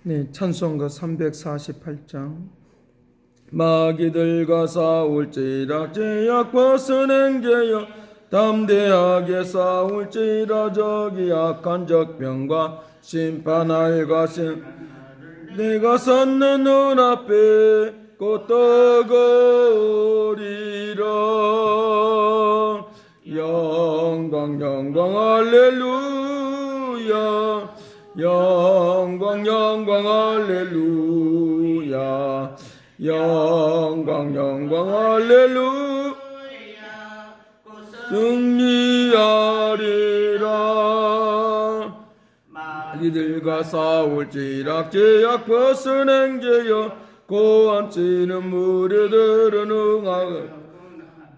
네, 찬송가 348장. 마귀들과 싸울지라 제약 벗어낸 게여 담대하게 싸울지라 저기 악한 적병과 심판할 것은 내가 섰는 눈앞에 곧 떠거리라. 영광 영광 할렐루야, 영광 영광 할렐루야, 영광 영광 할렐루야, 승리하리라. 마귀들과 싸울지라 제약 벗어낸 게여 고함치는 무리들은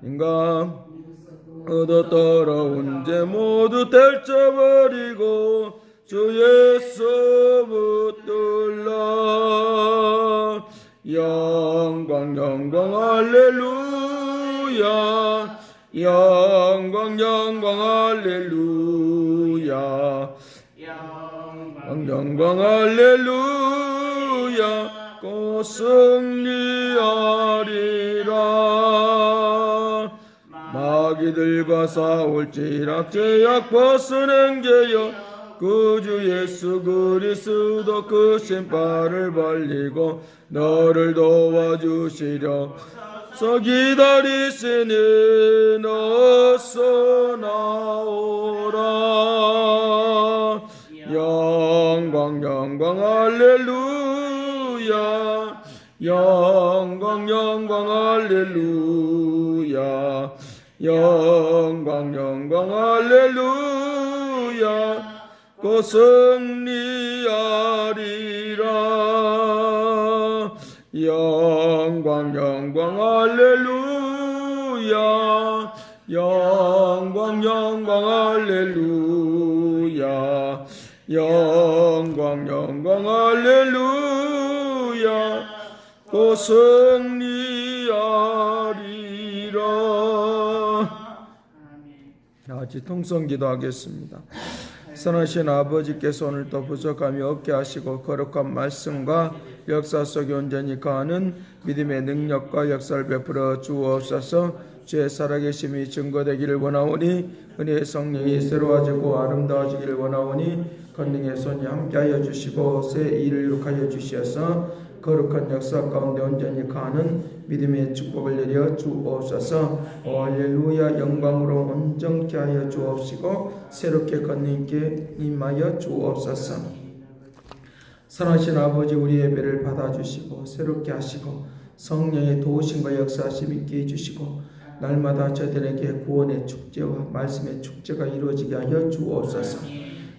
응하는가. 얻어 떨어온 제 모두 떼쳐버리고 주 예수 붙들라. 영광 영광 할렐루야, 영광 영광 할렐루야, 영광 영광 할렐루야, 곧 승리하리라. 마귀들과 싸울지라 제약 벗어낸 게여 구주 예수 그리스도 그 신발을 벌리고 너를 도와주시려 서 기다리시니 어서 나오라. 영광 영광 할렐루야, 영광 영광 할렐루야, 영광 영광 할렐루야, 곧 승리하리라. 영광 영광 할렐루야, 영광 영광 할렐루야, 영광 영광 할렐루야, 곧 승리하리라. 같이 통성 기도하겠습니다. 선하신 아버지께서 오늘도 부족함이 없게 하시고 거룩한 말씀과 역사 속에 온전히 거하는 믿음의 능력과 역사를 베풀어 주옵소서. 주의 살아계심이 증거되기를 원하오니 은혜의 성령이 새로워지고 아름다워지기를 원하오니 권능의 손이 함께하여 주시고 새 일을 이룩하여 주시어서 거룩한 역사 가운데 온전히 거하는 믿음의 축복을 내려 주옵소서. 할렐루야. 영광으로 온전케 하여 주옵시고 새롭게 권능 있게 임하여 주옵소서. 선하신 아버지, 우리 예배를 받아주시고 새롭게 하시고 성령의 도우심과 역사하심 있게 해주시고 날마다 저들에게 구원의 축제와 말씀의 축제가 이루어지게 하여 주옵소서.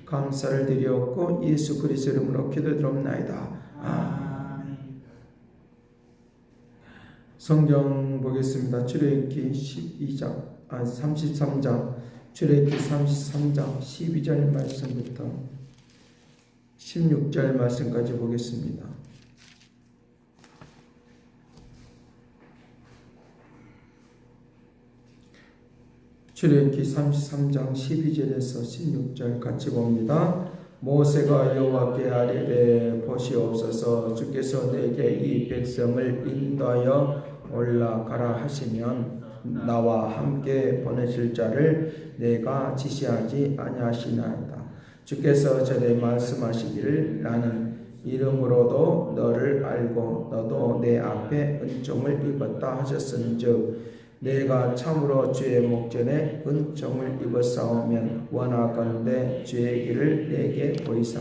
감사를 드리옵고 예수 그리스도 이름으로 기도드리옵나이다. 아멘. 성경 보겠습니다. 출애굽기 33장 출애굽기 33장 12절 말씀부터 16절 말씀까지 보겠습니다. 출애굽기 33장 12절에서 16절 같이 봅니다. 모세가 여호와께 아뢰되 보시옵소서, 주께서 내게 이 백성을 인도하여 올라가라 하시면 나와 함께 보내실 자를 내가 지시하지 아니하시나이다. 주께서 전에 말씀하시기를 나는 이름으로도 너를 알고 너도 내 앞에 은총을 입었다 하셨은즉 내가 참으로 주의 목전에 은총을 입었사오면 원하건대 주의 길을 내게 보이사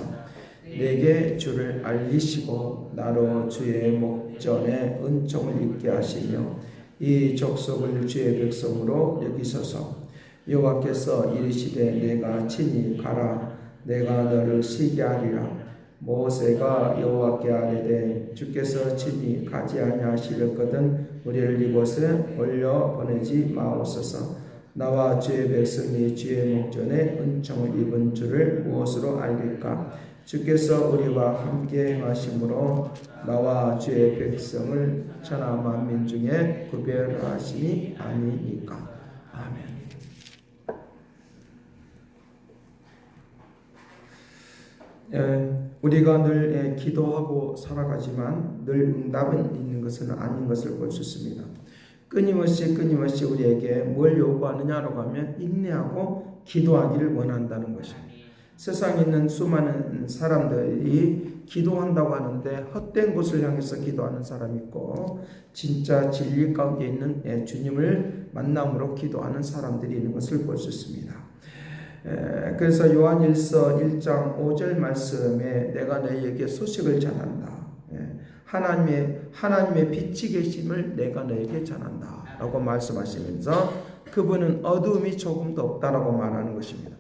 내게 주를 알리시고 나로 주의 목전에 은총을 입게 하시며 이 족속을 주의 백성으로 여기소서. 여호와께서 이르시되 내가 친히 가라 내가 너를 쉬게 하리라. 모세가 여호와께 아뢰되 주께서 친히 가지 아니하시려거든 우리를 이곳에 올려 보내지 마옵소서. 나와 주의 백성이 주의 목전에 은총을 입은 줄을 무엇으로 알릴까? 주께서 우리와 함께 행하심으로 나와 주의 백성을 천하 만민 중에 구별하심이 아니니까. 아멘. 우리가 늘 기도하고 살아가지만 늘 응답은 있는 것은 아닌 것을 볼 수 있습니다. 끊임없이 우리에게 뭘 요구하느냐라고 하면 인내하고 기도하기를 원한다는 것입니다. 세상에 있는 수많은 사람들이 기도한다고 하는데 헛된 곳을 향해서 기도하는 사람이 있고 진짜 진리 가운데 있는 주님을 만남으로 기도하는 사람들이 있는 것을 볼 수 있습니다. 그래서 요한일서 1장 5절 말씀에 내가 너희에게 소식을 전한다. 하나님의 빛이 계심을 내가 너에게 전한다 라고 말씀하시면서 그분은 어두움이 조금도 없다라고 말하는 것입니다.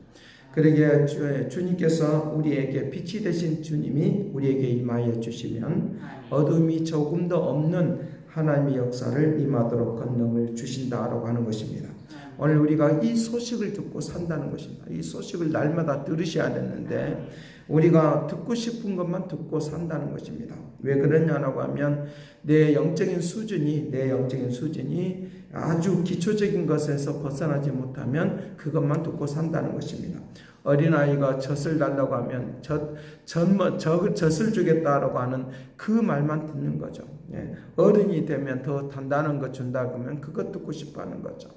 그러기에 주님께서 우리에게 빛이 되신 주님이 우리에게 임하여 주시면 어둠이 조금도 없는 하나님의 역사를 임하도록 권능을 주신다라고 하는 것입니다. 오늘 우리가 이 소식을 듣고 산다는 것입니다. 이 소식을 날마다 들으셔야 되는데 우리가 듣고 싶은 것만 듣고 산다는 것입니다. 왜 그러냐라고 하면 내 영적인 수준이 아주 기초적인 것에서 벗어나지 못하면 그것만 듣고 산다는 것입니다. 어린아이가 젖을 달라고 하면 젖을 주겠다라고 하는 그 말만 듣는 거죠. 어른이 되면 더 단단한 거 준다 그러면 그것 듣고 싶어 하는 거죠.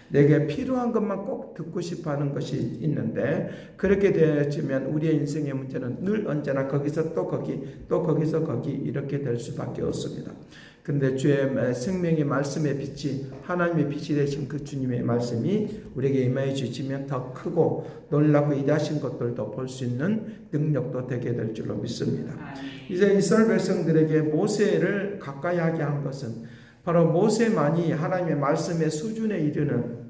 내게 필요한 것만 꼭 듣고 싶어 하는 것이 있는데 그렇게 되어지면 우리의 인생의 문제는 늘 언제나 거기서 또 거기서 거기 이렇게 될 수밖에 없습니다. 근데 주의 생명의 말씀의 빛이 하나님의 빛이 되신 그 주님의 말씀이 우리에게 임하여 주시면 더 크고 놀랍고 위대하신 것들도 볼 수 있는 능력도 되게 될 줄로 믿습니다. 이제 이스라엘 백성들에게 모세를 가까이 하게 한 것은 바로 모세만이 하나님의 말씀의 수준에 이르는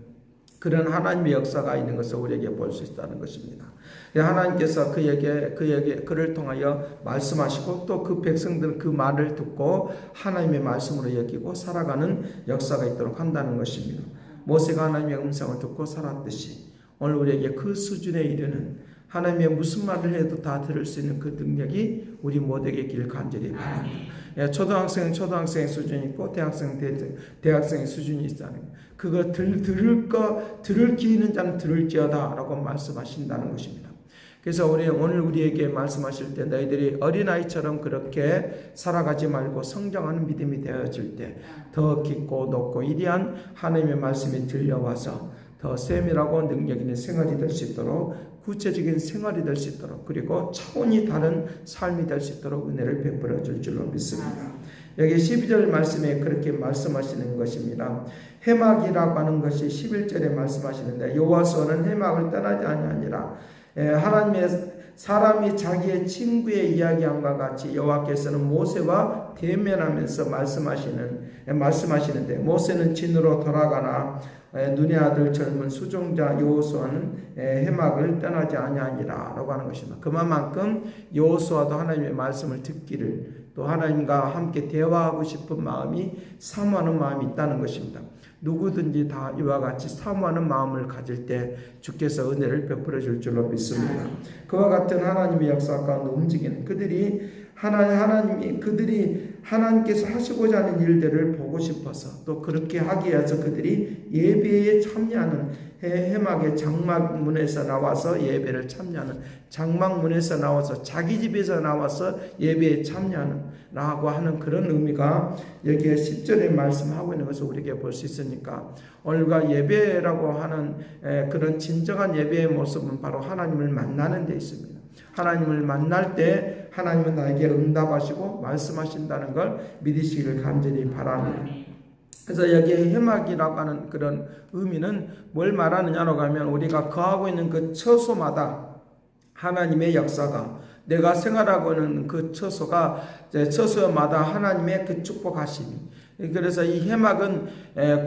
그런 하나님의 역사가 있는 것을 우리에게 볼 수 있다는 것입니다. 하나님께서 그를 통하여 말씀하시고 또 그 백성들은 그 말을 듣고 하나님의 말씀으로 여기고 살아가는 역사가 있도록 한다는 것입니다. 모세가 하나님의 음성을 듣고 살았듯이 오늘 우리에게 그 수준에 이르는 하나님의 무슨 말을 해도 다 들을 수 있는 그 능력이 우리 모두에게 있기를 간절히 바랍니다. 초등학생은 초등학생의 수준이 있고 대학생의 수준이 있다는 그거 들을 기 있는 자는 들을지어다 라고 말씀하신다는 것입니다. 그래서 오늘 우리에게 말씀하실 때 너희들이 어린아이처럼 그렇게 살아가지 말고 성장하는 믿음이 되어질 때 더 깊고 높고 위대한 하나님의 말씀이 들려와서 더 세밀하고 능력 있는 생활이 될 수 있도록 구체적인 생활이 될 수 있도록 그리고 차원이 다른 삶이 될 수 있도록 은혜를 베풀어 줄 줄로 믿습니다. 여기 12절 말씀에 그렇게 말씀하시는 것입니다. 해막이라고 하는 것이 11절에 말씀하시는데 여호와께서는 해막을 떠나지 아니하니라. 하나님의 사람이 자기의 친구의 이야기함과 같이 여호와께서는 모세와 대면하면서 말씀하시는데 모세는 진으로 돌아가나 눈의 아들 젊은 수종자 여호수아는 해막을 떠나지 아니하니라 라고 하는 것입니다. 그만큼 여호수아도 하나님의 말씀을 듣기를 또 하나님과 함께 대화하고 싶은 마음이 사모하는 마음이 있다는 것입니다. 누구든지 다 이와 같이 사모하는 마음을 가질 때 주께서 은혜를 베풀어 줄 줄로 믿습니다. 그와 같은 하나님의 역사 가운데 움직이는 그들이 하나님께서 하시고자 하는 일들을 보고 싶어서 또 그렇게 하기 위해서 그들이 예배에 참여하는 해막의 장막문에서 나와서 예배를 참여하는 장막문에서 나와서 자기 집에서 나와서 예배에 참여하는 라고 하는 그런 의미가 여기에 10절에 말씀하고 있는 것을 우리에게 볼 수 있으니까 오늘과 예배라고 하는 그런 진정한 예배의 모습은 바로 하나님을 만나는 데 있습니다. 하나님을 만날 때 하나님은 나에게 응답하시고 말씀하신다는 걸 믿으시기를 간절히 바랍니다. 그래서 여기에 해막이라고 하는 그런 의미는 뭘 말하느냐로 가면 우리가 거하고 있는 그 처소마다 하나님의 역사가 내가 생활하고 있는 그 처소마다 하나님의 그 축복하심이 그래서 이 해막은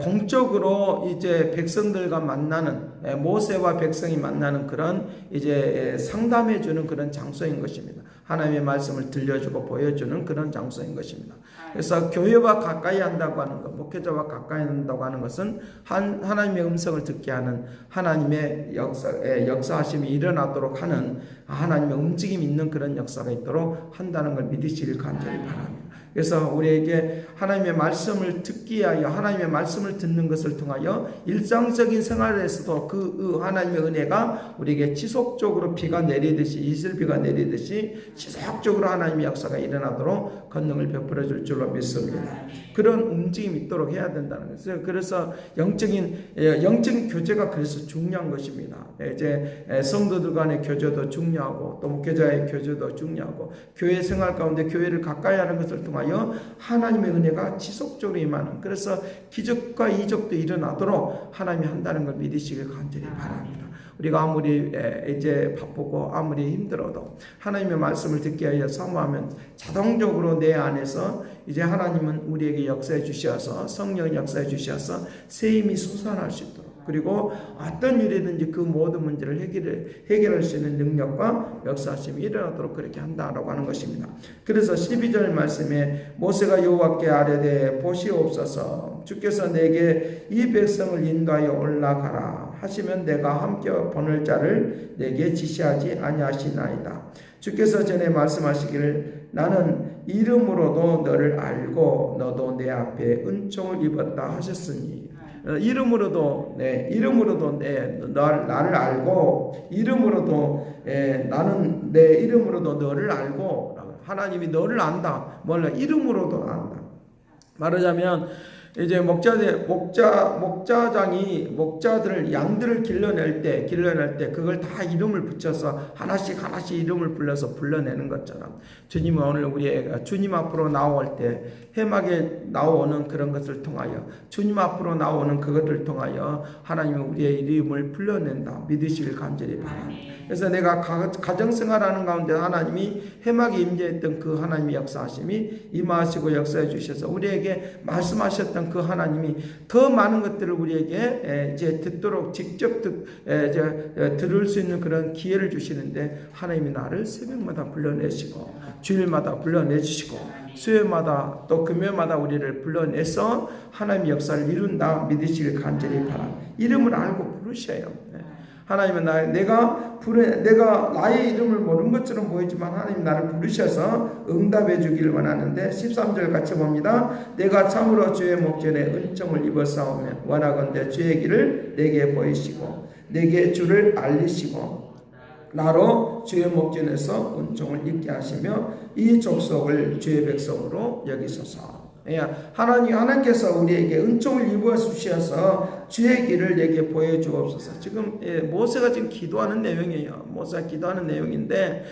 공적으로 이제 백성들과 만나는 모세와 백성이 만나는 그런 이제 상담해 주는 그런 장소인 것입니다. 하나님의 말씀을 들려주고 보여주는 그런 장소인 것입니다. 그래서 교회와 가까이 한다고 하는 것, 목회자와 가까이 한다고 하는 것은 하나님의 음성을 듣게 하는 하나님의 역사하심이 일어나도록 하는 하나님의 움직임이 있는 그런 역사가 있도록 한다는 걸 믿으시길 간절히 바랍니다. 그래서 우리에게 하나님의 말씀을 듣기 위하여 하나님의 말씀을 듣는 것을 통하여 일상적인 생활에서도 그 하나님의 은혜가 우리에게 지속적으로 비가 내리듯이 이슬비가 내리듯이 지속적으로 하나님의 역사가 일어나도록 권능을 베풀어 줄 줄로 믿습니다. 그런 움직임이 있도록 해야 된다는 것이죠. 그래서 영적인 교제가 그래서 중요한 것입니다. 이제 성도들 간의 교제도 중요하고 또 목회자의 교제도 중요하고 교회 생활 가운데 교회를 가까이 하는 것을 통하여 하나님의 은혜가 지속적으로 임하는, 그래서 기적과 이적도 일어나도록 하나님이 한다는 걸 믿으시길 간절히 바랍니다. 우리가 아무리 이제 바쁘고 아무리 힘들어도 하나님의 말씀을 듣게 하여 사모하면 자동적으로 내 안에서 이제 하나님은 우리에게 역사해 주셔서 성령 역사해 주셔서 새 힘이 솟아날 수 있도록, 그리고 어떤 일이든지 그 모든 문제를 해결할 수 있는 능력과 역사하심이 일어나도록 그렇게 한다라고 하는 것입니다. 그래서 12절 말씀에 모세가 여호와께 아뢰되 보시옵소서 주께서 내게 이 백성을 인도하여 올라가라 하시면 내가 함께 보낼 자를 내게 지시하지 아니하시나이다. 주께서 전에 말씀하시기를 나는 이름으로도 너를 알고 너도 내 앞에 은총을 입었다 하셨으니, 이름으로도 나를 알고 이름으로도 나는 내 이름으로도 너를 알고, 하나님이 너를 안다. 몰라 이름으로도 안다. 말하자면 이제 목자장이 목자들을 양들을 길러낼 때 그걸 다 이름을 붙여서 하나씩 이름을 불러서 불러내는 것처럼 주님은 오늘 우리가 주님 앞으로 나올 때 해막에 나오는 그런 것을 통하여 주님 앞으로 나오는 그것을 통하여 하나님은 우리의 이름을 불러낸다 믿으시길 간절히 바랍니다. 그래서 내가 가정생활하는 가운데 하나님이 해막에 임재했던 그 하나님의 역사하심이 임하시고 역사해 주셔서 우리에게 말씀하셨던 그 하나님이 더 많은 것들을 우리에게 이제 듣도록 직접 들을 수 있는 그런 기회를 주시는데, 하나님이 나를 새벽마다 불러내시고 주일마다 불러내주시고 수요일마다 또 금요일마다 우리를 불러내서 하나님의 역사를 이룬다 믿으시길 간절히 바랍니다. 이름을 알고 부르셔요. 하나님은 내가 나의 이름을 모르는 것처럼 보이지만 하나님 나를 부르셔서 응답해 주기를 원하는데, 13절 같이 봅니다. 내가 참으로 주의 목전에 은총을 입었사오면 원하건대 주의 길을 내게 보이시고 내게 주를 알리시고 나로 주의 목전에서 은총을 입게 하시며 이 족속을 주의 백성으로 여기소서. 하나님께서 우리에게 은총을 입어 주셔서 주의 길을 내게 보여주옵소서. 지금 모세가 지금 기도하는 내용이에요. 모세가 기도하는 내용인데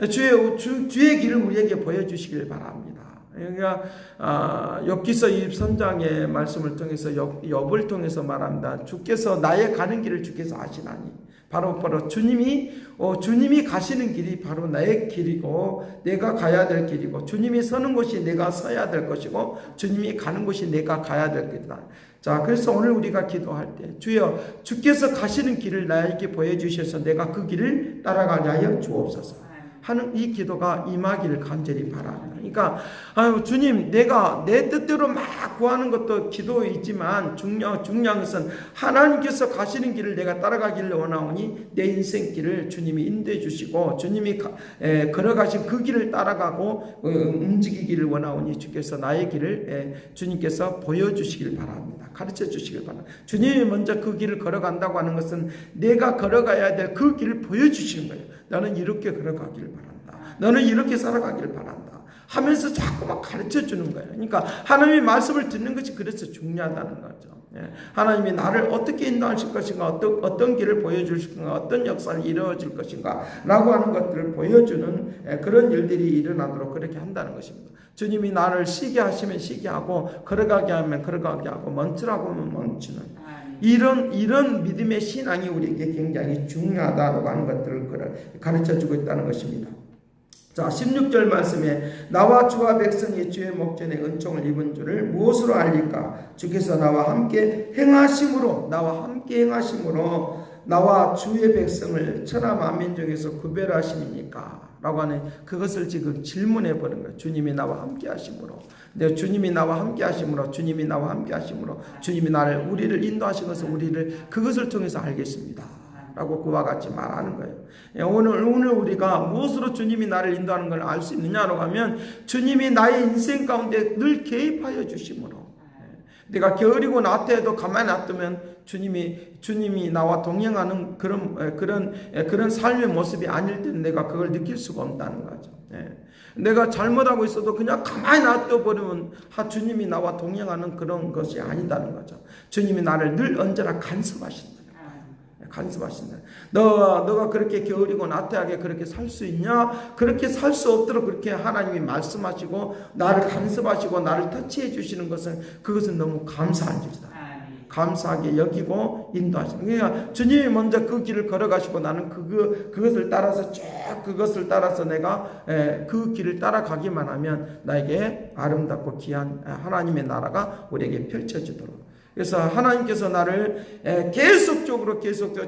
주의 길을 우리에게 보여주시길 바랍니다. 그러니까 욥기서 23장의 말씀을 통해서 욥을 통해서 말합니다. 주께서 나의 가는 길을 주께서 아시나니, 바로 주님이 가시는 길이 바로 나의 길이고 내가 가야 될 길이고, 주님이 서는 곳이 내가 서야 될 것이고 주님이 가는 곳이 내가 가야 될 길이다. 자, 그래서 오늘 우리가 기도할 때 주여 주께서 가시는 길을 나에게 보여주셔서 내가 그 길을 따라가게 하여 주옵소서 하는 이 기도가 임하기를 간절히 바랍니다. 그러니까 주님, 내가 내 뜻대로 막 구하는 것도 기도이지만 중요한 것은 하나님께서 가시는 길을 내가 따라가기를 원하오니 내 인생길을 주님이 인도해 주시고 주님이 걸어가신 그 길을 따라가고 움직이기를 원하오니 주께서 나의 길을 주님께서 보여주시길 바랍니다. 가르쳐 주시길 바랍니다. 주님이 먼저 그 길을 걸어간다고 하는 것은 내가 걸어가야 될 그 길을 보여주시는 거예요. 나는 이렇게 걸어가길 바란다. 너는 이렇게 살아가길 바란다 하면서 자꾸만 가르쳐 주는 거예요. 그러니까 하나님의 말씀을 듣는 것이 그래서 중요하다는 거죠. 하나님이 나를 어떻게 인도하실 것인가, 어떤 길을 보여줄 것인가, 어떤 역사를 이루어질 것인가 라고 하는 것들을 보여주는 그런 일들이 일어나도록 그렇게 한다는 것입니다. 주님이 나를 쉬게 하시면 쉬게 하고 걸어가게 하면 걸어가게 하고 멈추라고 하면 멈추는 이런 믿음의 신앙이 우리에게 굉장히 중요하다고 하는 것들을 가르쳐주고 있다는 것입니다. 자, 16절 말씀에 나와 주와 백성이 주의 목전에 은총을 입은 줄을 무엇으로 알릴까? 주께서 나와 함께 행하심으로 나와 주의 백성을 천하 만민 중에서 구별하심이니까 라고 하는 그것을 지금 질문해 보는 거예요. 주님이 나와 함께 하심으로, 주님이 나와 함께 하심으로, 주님이 나와 함께 하심으로, 주님이 우리를 인도하신 것을 우리를 그것을 통해서 알겠습니다 라고 그와 같이 말하는 거예요. 오늘 우리가 무엇으로 주님이 나를 인도하는 걸 알 수 있느냐로 하면 주님이 나의 인생 가운데 늘 개입하여 주심으로, 내가 게으르고 나태해도 가만히 놔두면 주님이 나와 동행하는 그런 삶의 모습이 아닐 때는 내가 그걸 느낄 수가 없다는 거죠. 내가 잘못하고 있어도 그냥 가만히 놔둬버리면 주님이 나와 동행하는 그런 것이 아니다는 거죠. 주님이 나를 늘 언제나 간섭하신다. 간섭하신다. 너가 그렇게 게으르고 나태하게 그렇게 살 수 있냐? 그렇게 살 수 없도록 그렇게 하나님이 말씀하시고 나를 간섭하시고 나를 터치해 주시는 그것은 너무 감사한 일이다. 감사하게 여기고 인도하시는. 그러니까 주님이 먼저 그 길을 걸어가시고 나는 그것을 따라서 쭉 그것을 따라서 내가 그 길을 따라가기만 하면 나에게 아름답고 귀한 하나님의 나라가 우리에게 펼쳐지도록. 그래서 하나님께서 나를 계속적으로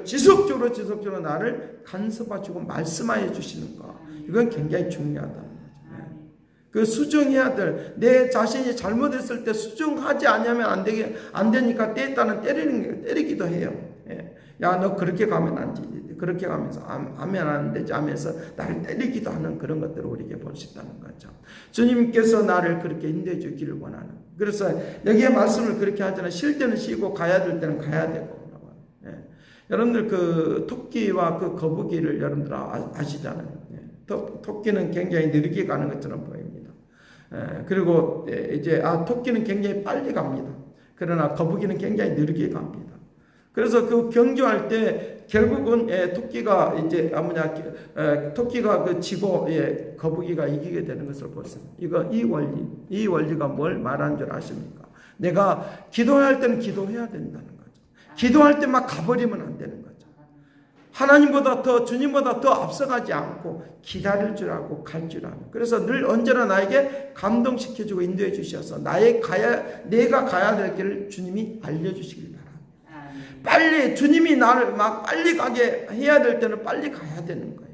지속적으로 나를 간섭하시고 말씀하여 주시는 거, 이건 굉장히 중요하다는 거죠. 그 수정해야 될, 내 자신이 잘못했을 때 수정하지 않으면 안 되니까 때에 따라 때리기도 해요. 야, 너 그렇게 가면 안 되지. 그렇게 가면서 하면 안 되지 하면서 나를 때리기도 하는 그런 것들을 우리에게 볼 수 있다는 거죠. 주님께서 나를 그렇게 인도해 주기를 원하는. 그래서 여기에 말씀을 그렇게 하잖아요. 쉴 때는 쉬고 가야 될 때는 가야 되고. 여러분들 그 토끼와 그 거북이를 여러분들 아시잖아요. 토끼는 굉장히 느리게 가는 것처럼 보입니다. 그리고 이제 토끼는 굉장히 빨리 갑니다. 그러나 거북이는 굉장히 느리게 갑니다. 그래서 그 경주할 때 결국은 토끼가 이제 토끼가 그 지고 거북이가 이기게 되는 것을 보세요. 이 원리가 뭘 말하는 줄 아십니까? 내가 기도할 때는 기도해야 된다는 거죠. 기도할 때 막 가버리면 안 되는 거죠. 주님보다 더 앞서가지 않고 기다릴 줄 알고 갈 줄 알고. 그래서 늘 언제나 나에게 감동시켜주고 인도해 주셔서 내가 가야 될 길을 주님이 알려주시길 바랍니다. 빨리 주님이 나를 막 빨리 가게 해야 될 때는 빨리 가야 되는 거예요.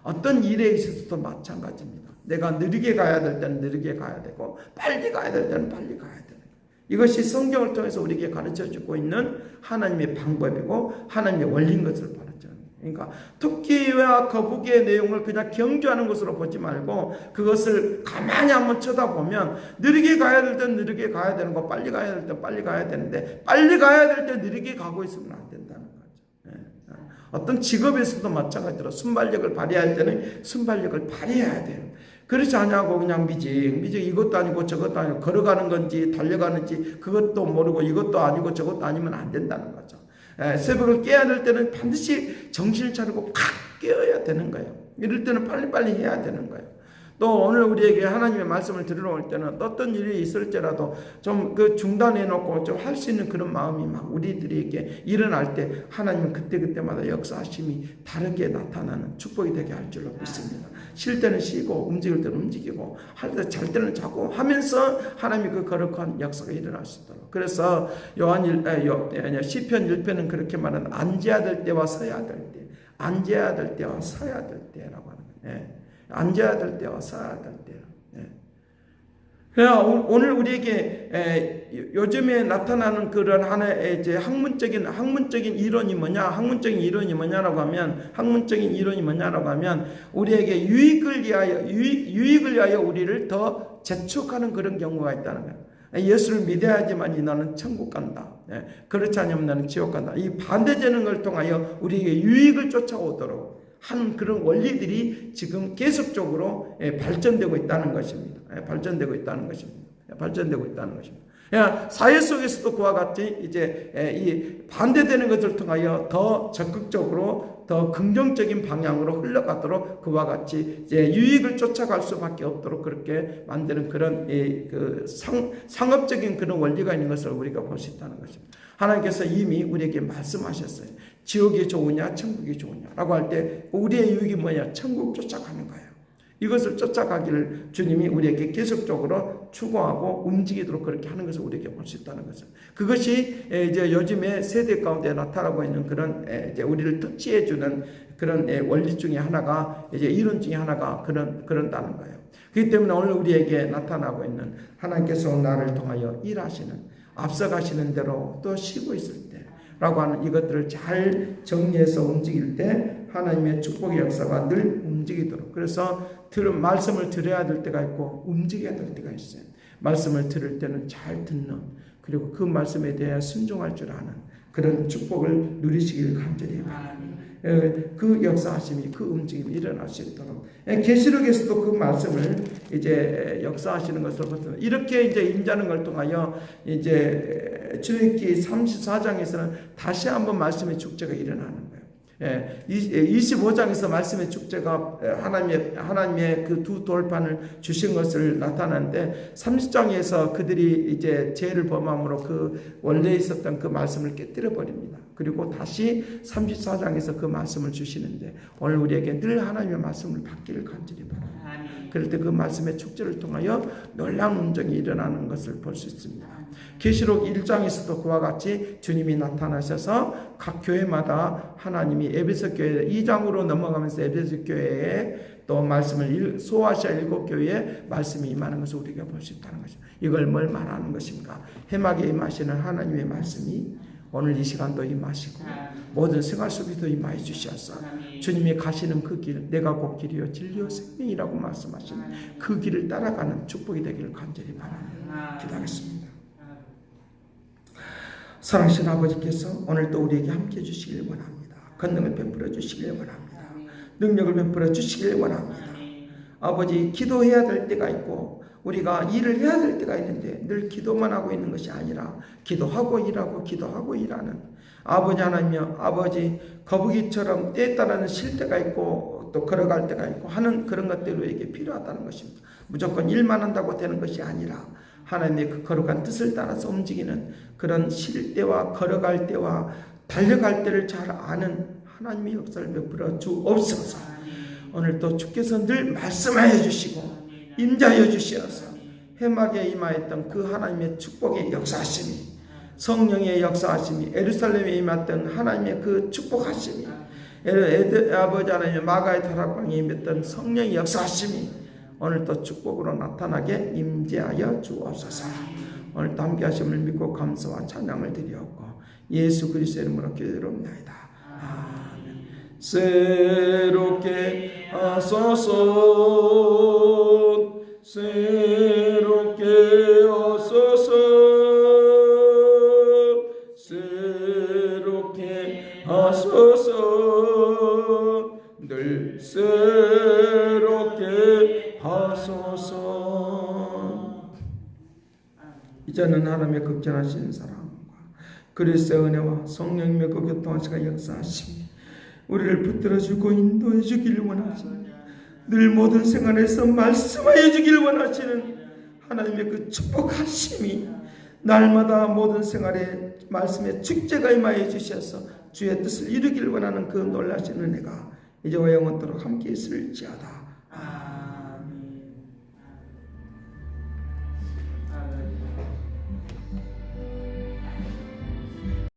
어떤 일에 있어서도 마찬가지입니다. 내가 느리게 가야 될 때는 느리게 가야 되고 빨리 가야 될 때는 빨리 가야 되는 거예요. 이것이 성경을 통해서 우리에게 가르쳐주고 있는 하나님의 방법이고 하나님의 원리인 것을 바라죠. 그러니까 토끼와 거북이의 내용을 그냥 경주하는 것으로 보지 말고 그것을 가만히 한번 쳐다보면 느리게 가야 될 때는 느리게 가야 되는 거, 빨리 가야 될 때는 빨리 가야 되는데 빨리 가야 될 때 느리게 가고 있으면 안 된다는 거죠. 어떤 직업에서도 마찬가지로 순발력을 발휘할 때는 순발력을 발휘해야 돼요. 그렇지 않냐고 그냥 미직 이것도 아니고 저것도 아니고 걸어가는 건지 달려가는지 그것도 모르고 이것도 아니고 저것도 아니면 안 된다는 거죠. 새벽을 깨야 될 때는 반드시 정신을 차리고 팍 깨어야 되는 거예요. 이럴 때는 빨리빨리 해야 되는 거예요. 또 오늘 우리에게 하나님의 말씀을 들으러 올 때는 어떤 일이 있을지라도 좀 그 중단해 놓고 좀 할 수 있는 그런 마음이 막 우리들에게 일어날 때 하나님은 그때마다 역사하심이 다르게 나타나는 축복이 되게 할 줄로 믿습니다. 쉴 때는 쉬고 움직일 때는 움직이고 할 때 잘 때는 자고 하면서 하나님이 그 거룩한 역사가 일어날 수 있도록. 그래서 시편 1편은 그렇게 말하는 앉아야 될 때와 서야 될 때, 앉아야 될 때와 서야 될 때라고 하는 거예요. 앉아야 될 때와 서야 될 때요. 그래야 오늘 우리에게 요즘에 나타나는 그런 하나의 이제 학문적인 이론이 뭐냐라고 하면 우리에게 유익을 위하여 우리를 더 재촉하는 그런 경우가 있다는 거예요. 예수를 믿어야지만 너는 천국 간다. 그렇지 않으면 너는 지옥 간다. 이 반대되는 걸 통하여 우리에게 유익을 쫓아오도록 하는 그런 원리들이 지금 계속적으로 발전되고 있다는 것입니다. 발전되고 있다는 것입니다. 사회 속에서도 그와 같이 이제 이 반대되는 것을 통하여 더 적극적으로 더 긍정적인 방향으로 흘러가도록 그와 같이 이제 유익을 쫓아갈 수밖에 없도록 그렇게 만드는 그런 그 상업적인 그런 원리가 있는 것을 우리가 볼 수 있다는 것입니다. 하나님께서 이미 우리에게 말씀하셨어요. 지옥이 좋으냐 천국이 좋으냐라고 할 때 우리의 유익이 뭐냐? 천국 쫓아가는 거예요. 이것을 쫓아가기를 주님이 우리에게 계속적으로 추구하고 움직이도록 그렇게 하는 것을 우리에게 볼 수 있다는 거죠. 그것이 이제 요즘의 세대 가운데 나타나고 있는 그런 이제 우리를 터치해 주는 그런 원리 중에 하나가 이제 이론 중에 하나가 그런다는 거예요. 그렇기 때문에 오늘 우리에게 나타나고 있는 하나님께서 나를 통하여 일하시는 앞서가시는 대로 또 쉬고 있을 때 라고 하는 이것들을 잘 정리해서 움직일 때 하나님의 축복의 역사가 늘 움직이도록. 그래서 말씀을 들어야 될 때가 있고 움직여야 될 때가 있어요. 말씀을 들을 때는 잘 듣는 그리고 그 말씀에 대해 순종할 줄 아는 그런 축복을 누리시길 간절히 바랍니다. 그 역사하심이, 그 움직임이 일어날 수 있도록 계시록에서도 그 말씀을 이제 역사하시는 것을 보면 이렇게 이제 임자는 걸 통하여 이제 출애굽기 34장에서는 다시 한번 말씀의 축제가 일어나는 거예요. 25장에서 말씀의 축제가 하나님의 그 두 돌판을 주신 것을 나타나는데 30장에서 그들이 이제 죄를 범함으로 그 원래 있었던 그 말씀을 깨뜨려 버립니다. 그리고 다시 34장에서 그 말씀을 주시는데 오늘 우리에게 늘 하나님의 말씀을 받기를 간절히 바랍니다. 그럴 때 그 말씀의 축제를 통하여 놀라운 운정이 일어나는 것을 볼 수 있습니다. 계시록 1장에서도 그와 같이 주님이 나타나셔서 각 교회마다 하나님이 에베소 교회 2장으로 넘어가면서 에베소 교회에 또 말씀을 소아시아 7교회에 말씀이 임하는 것을 우리가 볼 수 있다는 것입니다. 이걸 뭘 말하는 것입니까? 해막에 임하시는 하나님의 말씀이 오늘 이 시간도 임하시고 모든 생활 속에도 임하여 주시옵소서. 주님이 가시는 그 길, 내가 곧 길이요 진리요 생명이라고 말씀하시는 그 길을 따라가는 축복이 되기를 간절히 바랍니다. 기도하겠습니다. 사랑하신 아버지께서 오늘도 우리에게 함께해 주시길 원합니다. 권능을 베풀어 주시길 원합니다. 능력을 베풀어 주시길 원합니다. 아버지, 기도해야 될 때가 있고 우리가 일을 해야 될 때가 있는데 늘 기도만 하고 있는 것이 아니라 기도하고 일하고 기도하고 일하는 아버지 하나님이여, 아버지 거북이처럼 때에 따라는 쉴 때가 있고 또 걸어갈 때가 있고 하는 그런 것들이 우리에게 필요하다는 것입니다. 무조건 일만 한다고 되는 것이 아니라 하나님의 그 거룩한 뜻을 따라서 움직이는 그런 쉴 때와 걸어갈 때와 달려갈 때를 잘 아는 하나님의 역사를 베풀어 주옵소서. 오늘도 주께서 늘 말씀하여 주시고 임자하여 주시어서 해막에 임하였던 그 하나님의 축복의 역사하심이, 성령의 역사하심이, 예루살렘에 임했던 하나님의 그 축복하심이, 아버지 하나님의 마가의 다락방에 임했던 성령의 역사하심이 오늘도 축복으로 나타나게 임재하여 주옵소서. 오늘도 함께 하심을 믿고 감사와 찬양을 드리옵고 예수 그리스도의 이름으로 기도드립니다. 아멘. 새롭게 하소서, 새롭게 하소서, 새롭게 하소서, 늘 새롭게 하소서. 이제는 하나님의 극전하신 사랑과 그리스도의 은혜와 성령님의 그 교통하시가 역사하심이 우리를 붙들어주고 인도해 주기를 원하십니다. 늘 모든 생활에서 말씀하여 주기를 원하시는 하나님의 그 축복하심이 날마다 모든 생활에 말씀의 축제가 임하여 주셔서 주의 뜻을 이루기를 원하는 그 놀라신 은혜가 이제와 영원토록 함께 있을지어다.